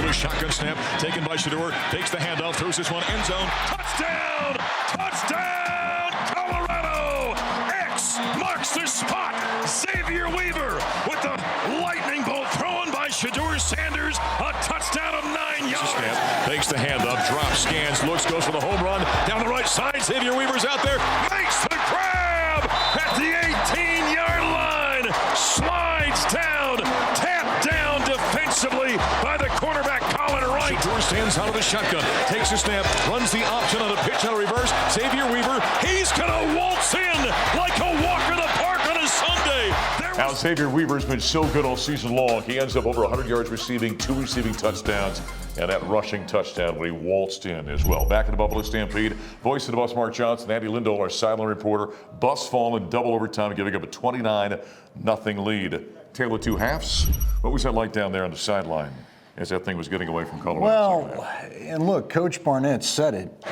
a shotgun snap taken by Shedeur. Takes the handoff, throws this one end zone. Touchdown! Touchdown! Colorado! X marks the spot. Xavier Weaver with the lightning bolt thrown by Shedeur Sanders. A touchdown of 9 yards. Takes the handoff, drops, scans, looks, goes for the home run. Down the right side, Xavier Weaver's out there. Makes the grab at the 18-yard line. Slides down, tapped down defensively by the cornerback Colin Wright. Shedeur stands out of the shotgun, takes a snap, runs the option on a pitch on a reverse. Xavier Weaver, he's gonna waltz in like a walk in the park on a Sunday. Now, Xavier Weaver's been so good all season long. He ends up over 100 yards receiving, 2 receiving touchdowns, and that rushing touchdown when he waltzed in as well. Back at the Buffalo Stampede, voice of the Buffs, Mark Johnson, Andy Lindahl, our sideline reporter. Buffs fall in double overtime, giving up a 29-0 lead. Tale of two halves. What was that like down there on the sideline as that thing was getting away from Colorado? Well, and look, Coach Barnett said it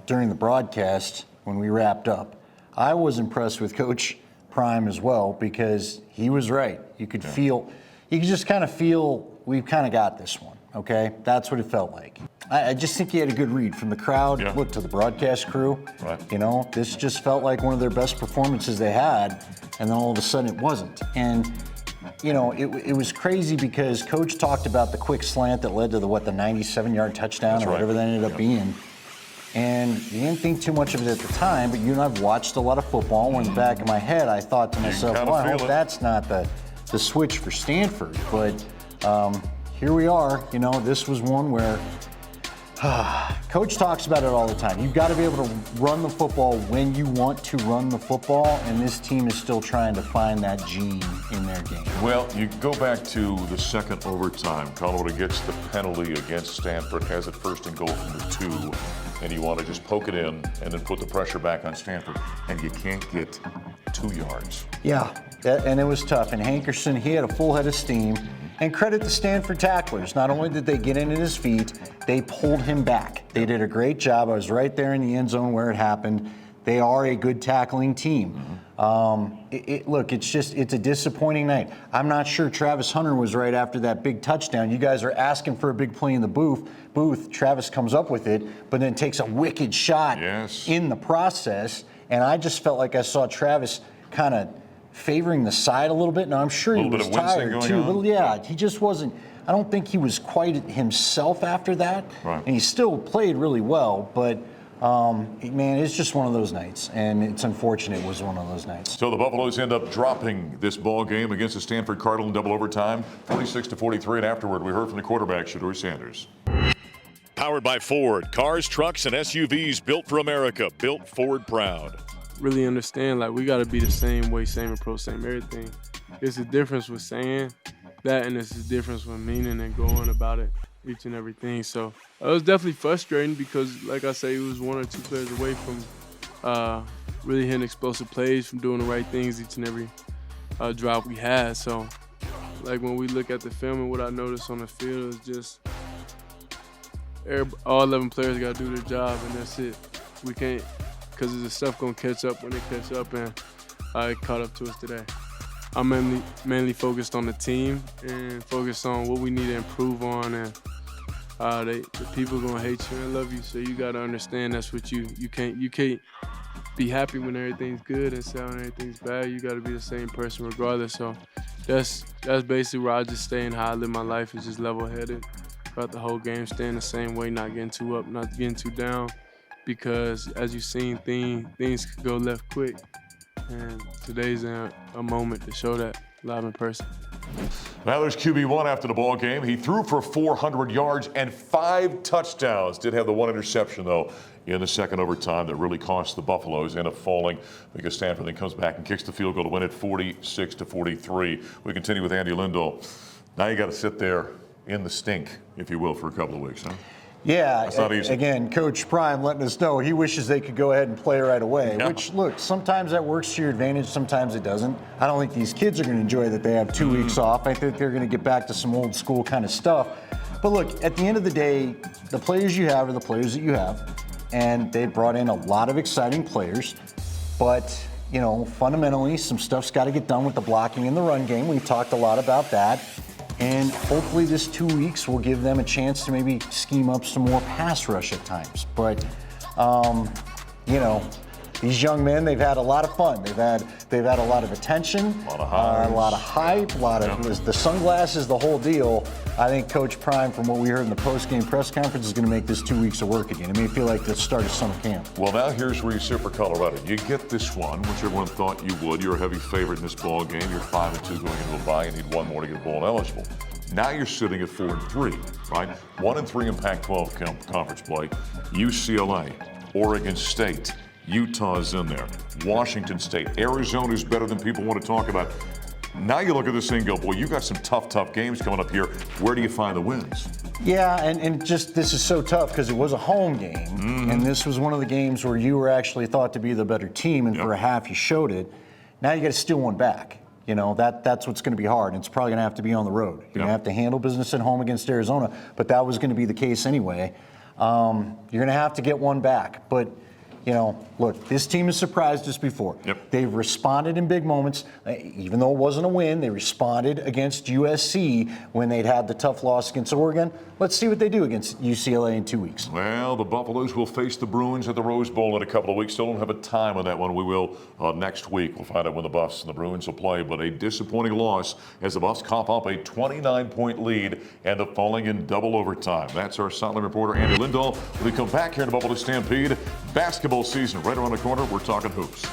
during the broadcast when we wrapped up. I was impressed with Coach Prime as well because he was right. You could feel, you could just kind of feel we've kind of got this one, okay? That's what it felt like. I just think he had a good read from the crowd, look, to the broadcast crew. Right. You know, this just felt like one of their best performances they had, and then all of a sudden it wasn't. And, you know, it was crazy because Coach talked about the quick slant that led to the 97-yard touchdown or whatever that ended up being. And you didn't think too much of it at the time, but you and I've watched a lot of football. In the back of my head, I thought to myself, well, I hope that's not the switch for Stanford. But here we are. You know, this was one where Coach talks about it all the time. You've got to be able to run the football when you want to run the football, and this team is still trying to find that gene in their game. Well, you go back to the second overtime. Colorado gets the penalty against Stanford, has it first and goal from the 2, and you want to just poke it in and then put the pressure back on Stanford, and you can't get 2 yards. Yeah, and it was tough. And Hankerson, he had a full head of steam. And credit the Stanford tacklers. Not only did they get in at his feet, they pulled him back. They did a great job. I was right there in the end zone where it happened. They are a good tackling team. Look, it's a disappointing night. I'm not sure Travis Hunter was right after that big touchdown. You guys are asking for a big play in the booth. Travis comes up with it, but then takes a wicked shot in the process. And I just felt like I saw Travis kind of favoring the side a little bit. Now, I'm sure he was tired too. He just wasn't, I don't think he was quite himself after that. Right. And he still played really well, but man, it's just one of those nights, and it's unfortunate it was one of those nights. So the Buffaloes end up dropping this ball game against the Stanford Cardinal in double overtime, 46-43, and afterward we heard from the quarterback, Shedeur Sanders. Powered by Ford. Cars, trucks, and SUVs built for America. Built Ford proud. Really understand, like, we got to be the same way, same approach, same everything. It's a difference with saying that, and it's a difference with meaning and going about it, each and everything. So it was definitely frustrating because, like I say, it was 1 or 2 players away from really hitting explosive plays, from doing the right things each and every drive we had. So, like, when we look at the film and what I noticed on the field is just all 11 players got to do their job, and that's it. We can't, because the stuff going to catch up when it catch up, and it caught up to us today. I'm mainly focused on the team and focused on what we need to improve on, and the people are going to hate you and love you, so you got to understand that's what you can't be happy when everything's good and sad when everything's bad. You got to be the same person regardless. So that's basically where I just stay and how I live my life, is just level-headed throughout the whole game, staying the same way, not getting too up, not getting too down, because as you've seen, things could go left quick. And today's a moment to show that live in person. Now there's QB1 after the ball game. He threw for 400 yards and 5 touchdowns. Did have the 1 interception, though, in the second overtime that really cost the Buffaloes. End up falling because Stanford then comes back and kicks the field goal to win it 46-43. We continue with Andy Lindahl. Now you got to sit there in the stink, if you will, for a couple of weeks, huh? Yeah, that's not easy. Again, Coach Prime letting us know he wishes they could go ahead and play right away, which, look, sometimes that works to your advantage, sometimes it doesn't. I don't think these kids are going to enjoy that they have 2 weeks off. I think they're going to get back to some old school kind of stuff. But look, at the end of the day, the players you have are the players that you have, and they brought in a lot of exciting players. But, you know, fundamentally, some stuff's got to get done with the blocking in the run game. We've talked a lot about that. And hopefully this 2 weeks will give them a chance to maybe scheme up some more pass rush at times. But, you know, these young men, they've had a lot of fun. They've had a lot of attention, a lot of hype, a lot of the sunglasses, the whole deal. I think Coach Prime, from what we heard in the post-game press conference, is going to make this 2 weeks of work again. It may feel like the start of summer camp. Well, now here's where you sit for Colorado. You get this one, which everyone thought you would. You're a heavy favorite in this ball game. You're 5-2 going into a bye. You need one more to get bowl eligible. Now you're sitting at 4-3, right? 1-3 in Pac-12 conference play. UCLA, Oregon State, Utah's in there, Washington State, Arizona's better than people want to talk about. Now you look at this thing and go, boy, you got some tough games coming up here. Where do you find the wins? Yeah, and just this is so tough because it was a home game, and this was one of the games where you were actually thought to be the better team, and for a half you showed it. Now you got to steal one back. You know, that's what's going to be hard. It's probably going to have to be on the road. You're going to have to handle business at home against Arizona, but that was going to be the case anyway. You're going to have to get one back, but you know, look, this team has surprised us before. They've responded in big moments. Even though it wasn't a win, they responded against USC when they'd had the tough loss against Oregon. Let's see what they do against UCLA in 2 weeks. Well, the Buffaloes will face the Bruins at the Rose Bowl in a couple of weeks. Still don't have a time on that one. We will next week. We'll find out when the Buffs and the Bruins will play. But a disappointing loss as the Buffs cough up a 29-point lead and the falling in double overtime. That's our sideline reporter, Andy LINDAHL. When we come back here in the Buffalo Stampede, basketball season right around the corner. We're talking hoops.